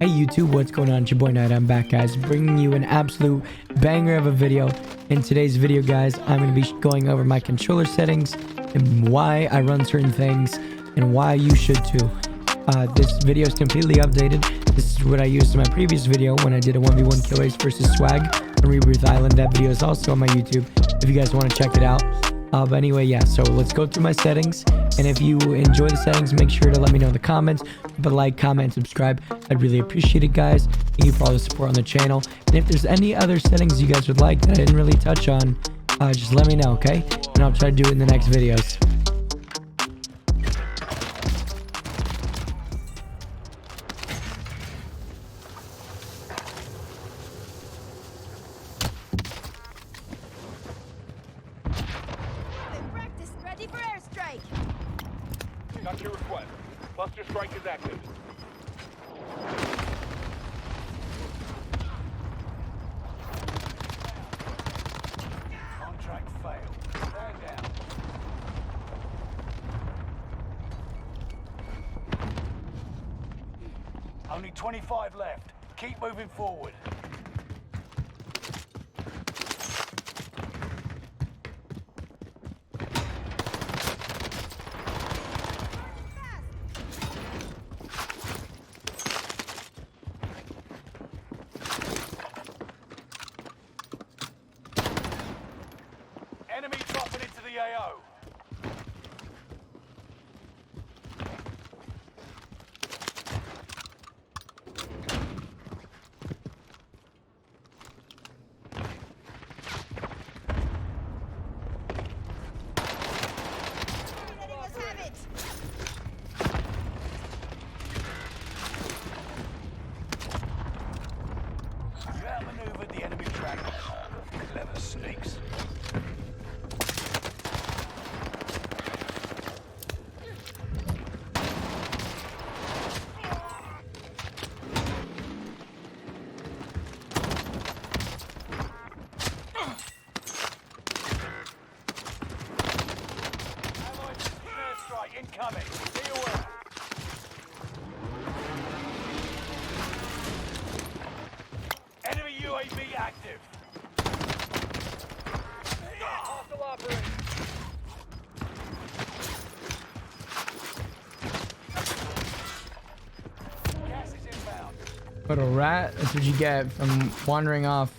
Hey YouTube, what's going on? It's your boy Knight. I'm back, guys, bringing you an absolute banger of a video. In today's video, guys, I'm going to be going over my controller settings and why I run certain things and why you should too. This video is completely updated. This is what I used in my previous video when I did a 1v1 kill race versus Swag on Rebirth Island. That video is also on my YouTube if you guys want to check it out. But anyway, yeah, so let's go through my settings, and if you enjoy the settings, make sure to let me know in the comments. But like, comment, subscribe, I'd really appreciate it, guys. Thank you for all the support on the channel, and if there's any other settings you guys would like that I didn't really touch on, just let me know, okay? And I'll try to do it in the next videos. Got your request. Cluster strike is active. Contract failed. Stand down. Only 25 left. Keep moving forward. Enemy dropping into the AO. Letting us have it. You outmaneuvered the enemy tracker. Clever sneaks. Incoming. Be aware. Enemy UAV active. Hostile operator. Gas is inbound. What a rat. That's what you get from wandering off.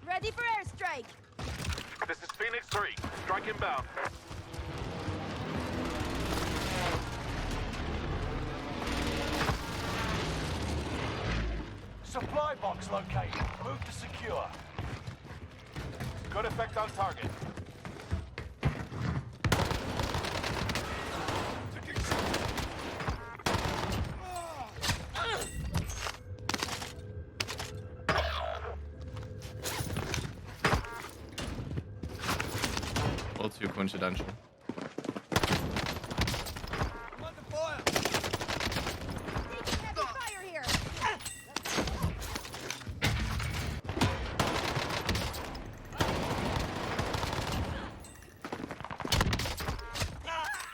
Ready for airstrike. This is Phoenix 3. Strike inbound. Supply box located. Move to secure. Good effect on target. All too coincidental. I'm under fire. Taking heavy fire here.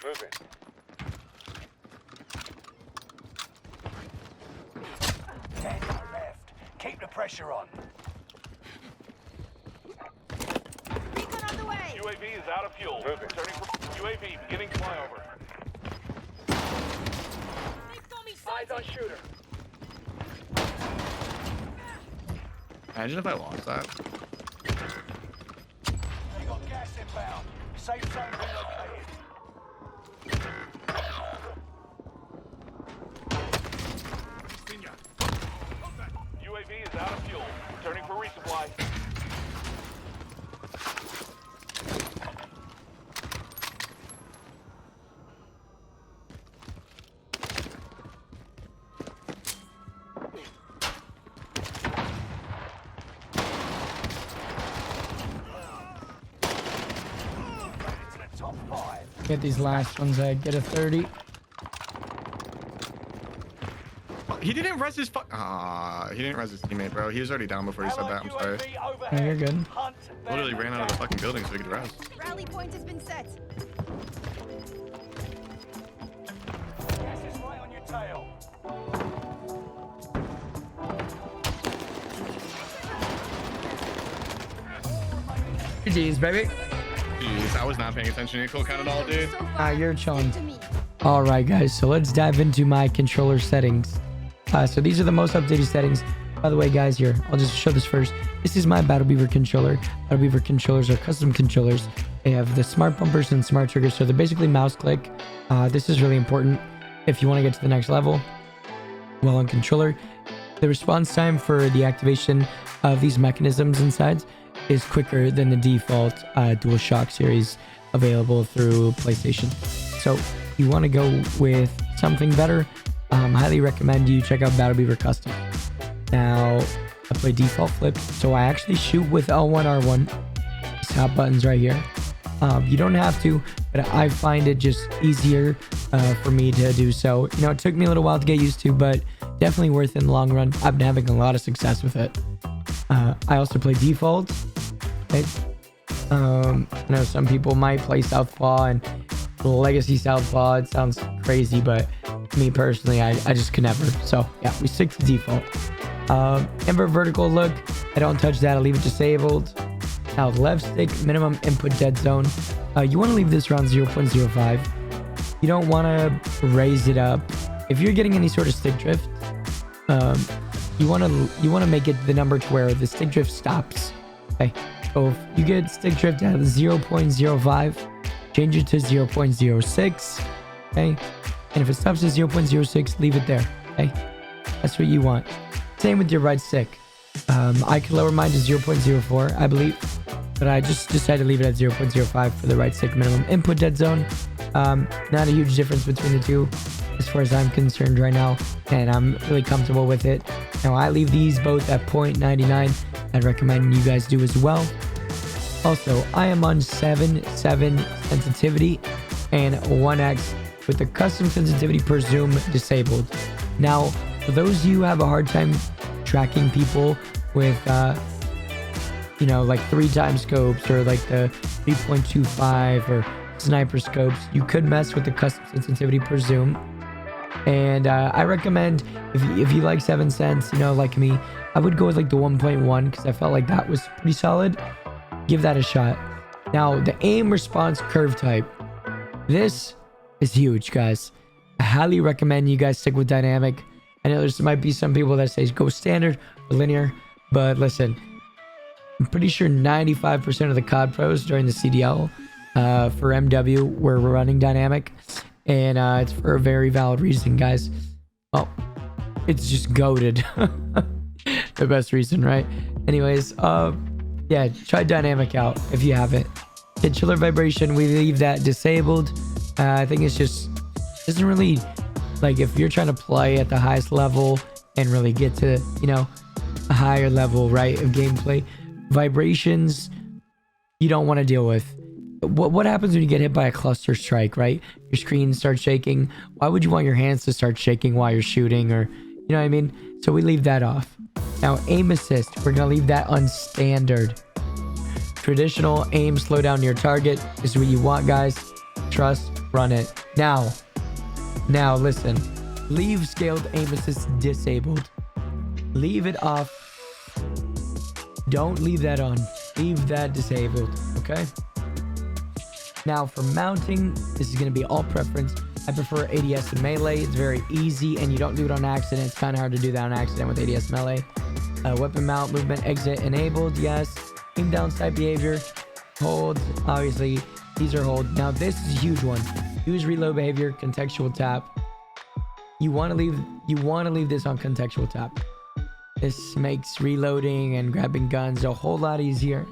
Moving. Left. Keep the pressure on. Recon on the way. UAV is out of fuel. Moving. Turning for UAV beginning flyover. Eyes on shooter. Imagine if I lost that. You got gas inbound. Safe zone relocated. UAV is out of fuel. Returning for resupply. Into the top 5. Get these last ones. I get a 30. He didn't res his he didn't res his teammate, bro. He was already down before he said that. I'm sorry. No, you're good. Literally ran out of the fucking building so he could res. Rally point has been set. Gas is right on your tail. GG's, baby. Jeez, I was not paying attention to your cool count at all, dude. You're chilling. To me. All right, guys. So let's dive into my controller settings. So these are the most updated settings. By the way, guys, here, I'll just show this first. This is my Battle Beaver controller. Battle Beaver controllers are custom controllers. They have the smart bumpers and smart triggers. So they're basically mouse click. This is really important if you want to get to the next level. Well, on controller, the response time for the activation of these mechanisms inside is quicker than the default DualShock series available through PlayStation. So you want to go with something better, highly recommend you check out Battle Beaver Custom. Now, I play default flip, so I actually shoot with L1, R1. These top buttons right here. You don't have to, but I find it just easier for me to do so. You know, it took me a little while to get used to, but definitely worth it in the long run. I've been having a lot of success with it. I also play default. Right? I know some people might play Southpaw and Legacy Southpaw. It sounds crazy, but me personally, I just could never. So yeah, we stick to default. Invert vertical look, I don't touch that. I leave it disabled. Now left stick minimum input dead zone. You want to leave this around 0.05. You don't want to raise it up. If you're getting any sort of stick drift, you want to make it the number to where the stick drift stops. Okay, so if you get stick drift at 0.05, change it to 0.06. Okay, and if it stops at 0.06, leave it there. Okay, that's what you want. Same with your right stick. I can lower mine to 0.04, I believe, but I just decided to leave it at 0.05 for the right stick minimum input dead zone. Not a huge difference between the two as far as I'm concerned right now, and I'm really comfortable with it. Now I leave these both at 0.99. I'd recommend you guys do as well. Also, I am on 7.7 sensitivity and 1x with the custom sensitivity per zoom disabled. Now, for those of you who have a hard time tracking people with, you know, like 3x scopes or like the 3.25 or sniper scopes, you could mess with the custom sensitivity per zoom. And I recommend if you like 7 cents, you know, like me, I would go with like the 1.1 because I felt like that was pretty solid. Give that a shot. Now, the aim response curve type. This is huge, guys. I highly recommend you guys stick with dynamic. I know there might be some people that say go standard or linear, but listen, I'm pretty sure 95% of the COD pros during the CDL for MW were running dynamic, and it's for a very valid reason, guys. Well, it's just goated. The best reason, right? Anyways, yeah, try dynamic out if you have it. Hit chiller vibration, we leave that disabled. I think it's just doesn't really, like, if you're trying to play at the highest level and really get to, you know, a higher level, right, of gameplay, vibrations you don't want to deal with. What happens when you get hit by a cluster strike, right? Your screen starts shaking. Why would you want your hands to start shaking while you're shooting, or, you know what I mean? So we leave that off. Now, aim assist, we're gonna leave that on standard. Traditional aim, slow down your target is what you want, guys. Trust, run it. Now listen, leave scaled aim assist disabled. Leave it off. Don't leave that on. Leave that disabled, okay? Now for mounting, this is going to be all preference. I prefer ADS and melee. It's very easy and you don't do it on accident. It's kind of hard to do that on accident with ADS melee. Weapon mount, movement, exit enabled, yes. Aim down sight behavior, hold, obviously these are hold. Now this is a huge one. Use reload behavior, contextual tap. You want to leave this on contextual tap. This makes reloading and grabbing guns a whole lot easier.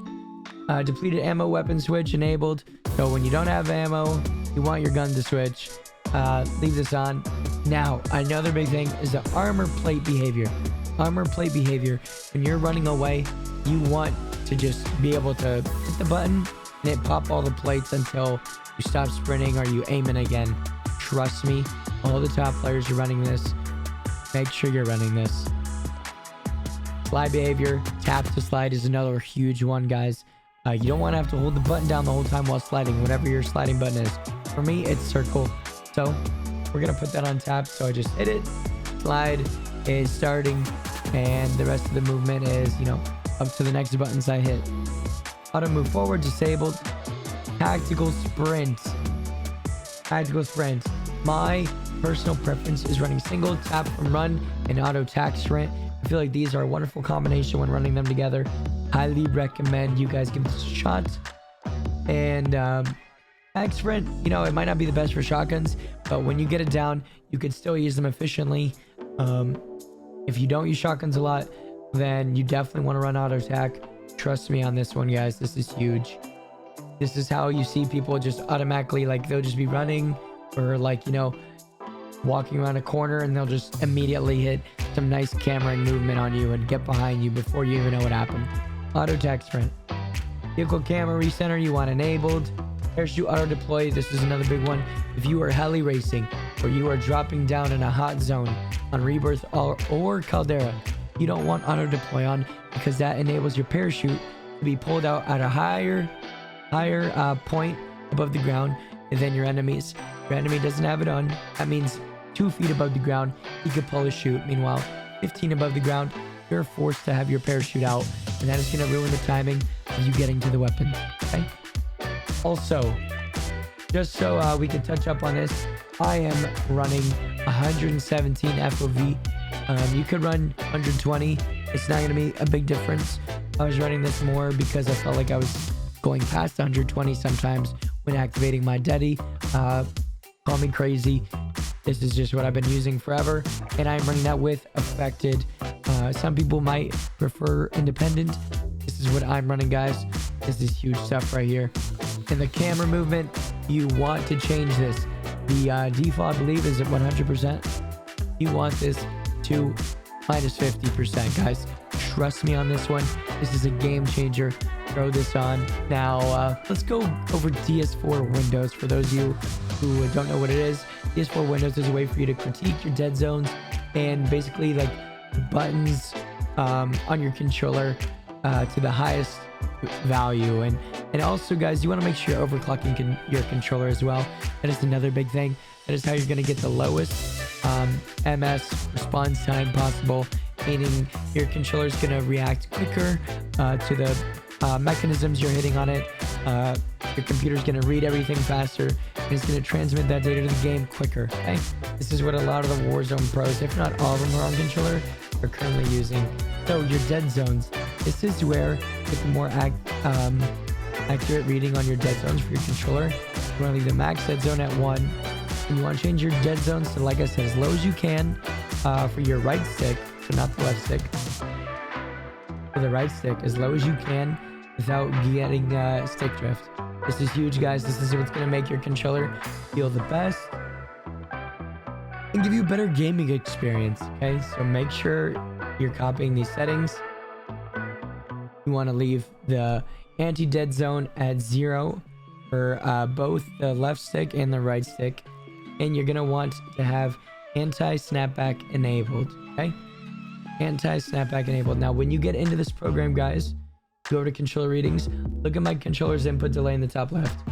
Depleted ammo weapon switch enabled. So when you don't have ammo, you want your gun to switch. Leave this on. Now, another big thing is the armor plate behavior. Armor plate behavior. When you're running away, you want to just be able to hit the button and it pop all the plates until you stop sprinting or you aim in again. Trust me, all the top players are running this. make sure you're running this. Slide behavior, tap to slide is another huge one, guys. You don't want to have to hold the button down the whole time while sliding, whatever your sliding button is. For me, it's circle. So we're going to put that on tap. So I just hit it. Slide is starting. And the rest of the movement is, you know, up to the next buttons I hit. Auto move forward, disabled. Tactical sprint. Tactical sprint. My personal preference is running single, tap from run, and auto tac sprint. I feel like these are a wonderful combination when running them together. Highly recommend you guys give this a shot. And tac sprint, you know, it might not be the best for shotguns, but when you get it down, you can still use them efficiently. If you don't use shotguns a lot, then you definitely want to run auto tac. Trust me on this one, guys. This is huge. This is how you see people just automatically, like, they'll just be running or, like, you know, walking around a corner and they'll just immediately hit some nice camera movement on you and get behind you before you even know what happened. Auto tac sprint. Vehicle camera recenter you want enabled. Parachute auto deploy. This is another big one. If you are heli racing or you are dropping down in a hot zone on Rebirth or Caldera, you don't want auto deploy on because that enables your parachute to be pulled out at a higher point above the ground than your enemies. Your enemy doesn't have it on. That means 2 feet above the ground, he could pull a chute. Meanwhile, 15 above the ground, you're forced to have your parachute out, and that is going to ruin the timing of you getting to the weapon. Okay. Also, just so we can touch up on this, I am running 117 FOV. You could run 120. It's not going to be a big difference. I was running this more because I felt like I was going past 120 sometimes when activating my Dedi. Call me crazy. This is just what I've been using forever, and I'm running that with affected. Some people might prefer independent. This is what I'm running, guys. This is huge stuff right here. In the camera movement, you want to change this. The default, I believe, is at 100%. You want this to minus 50%, guys. Trust me on this one. This is a game changer. Throw this on. Now, let's go over DS4 Windows. For those of you who don't know what it is, DS4 Windows is a way for you to critique your dead zones and basically, like, buttons on your controller to the highest value. And also, guys, you want to make sure you're overclocking your controller as well. That is another big thing. That is how you're going to get the lowest MS response time possible, meaning your controller is going to react quicker to the mechanisms you're hitting on it. Your computer's going to read everything faster, and it's going to transmit that data to the game quicker. Okay? This is what a lot of the Warzone pros, if not all of them are on controller, are currently using. So your dead zones, this is where you get the more accurate reading on your dead zones for your controller. You want to leave the max dead zone at 1, and you want to change your dead zones to, like I said, as low as you can for your right stick, so not the left stick. For the right stick, as low as you can without getting stick drift. This is huge, guys. This is what's going to make your controller feel the best and give you a better gaming experience. Okay, so make sure you're copying these settings. You want to leave the anti-dead zone at 0 for both the left stick and the right stick, and you're going to want to have anti-snapback enabled. Okay, anti-snapback enabled. Now, when you get into this program, guys, go over to controller readings, look at my controller's input delay in the top left.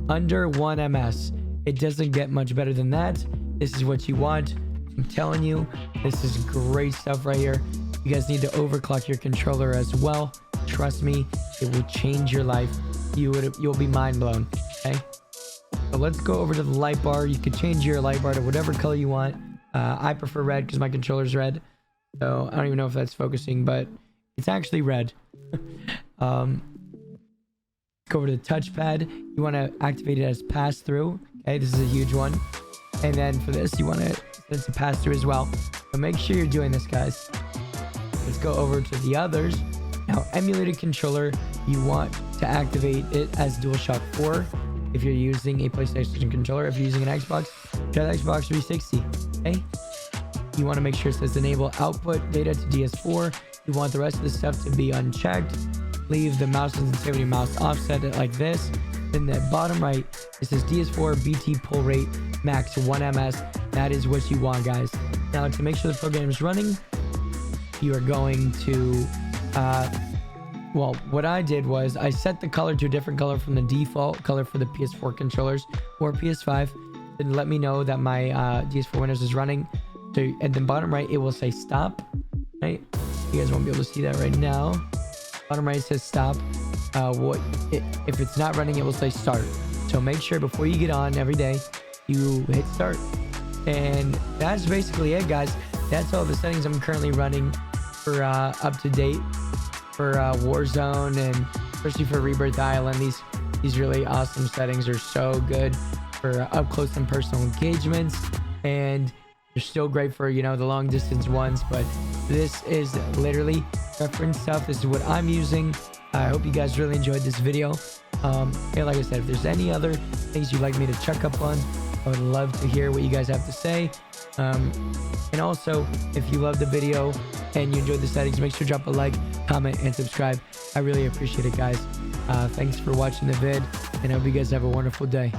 Under 1 ms. It doesn't get much better than that. This is what you want. I'm telling you, this is great stuff right here. You guys need to overclock your controller as well. Trust me, it will change your life. You'll be mind blown. Okay, so let's go over to the light bar. You can change your light bar to whatever color you want. I prefer red because my controller's red, so I don't even know if that's focusing, but it's actually red. Go over to the touchpad. You want to activate it as pass through. Okay, this is a huge one. And then for this, you want it to pass through as well. So make sure you're doing this, guys. Let's go over to the others. Now, emulated controller, you want to activate it as DualShock 4 if you're using a PlayStation controller. If you're using an Xbox, try the Xbox 360. Okay, you want to make sure it says enable output data to DS4. You want the rest of the stuff to be unchecked. Leave the mouse sensitivity mouse offset it like this. In the bottom right, it says DS4 BT pull rate max 1 ms. That is what you want, guys. Now, to make sure the program is running, you are going to, well, what I did was I set the color to a different color from the default color for the PS4 controllers or PS5, and let me know that my DS4 Windows is running. So at the bottom right, it will say stop, right? You guys won't be able to see that right now. Bottom right, it says stop. If it's not running, it will say start. So make sure before you get on every day, you hit start. And that's basically it, guys. That's all the settings I'm currently running for up to date for Warzone, and especially for Rebirth Island. These really awesome settings are so good for up close and personal engagements, and they're still great for, you know, the long distance ones. But this is literally reference stuff. This is what I'm using. I hope you guys really enjoyed this video. And like I said, if there's any other things you'd like me to check up on, I would love to hear what you guys have to say. And also, if you loved the video and you enjoyed the settings, make sure to drop a like, comment, and subscribe. I really appreciate it, guys. Thanks for watching the vid, and I hope you guys have a wonderful day.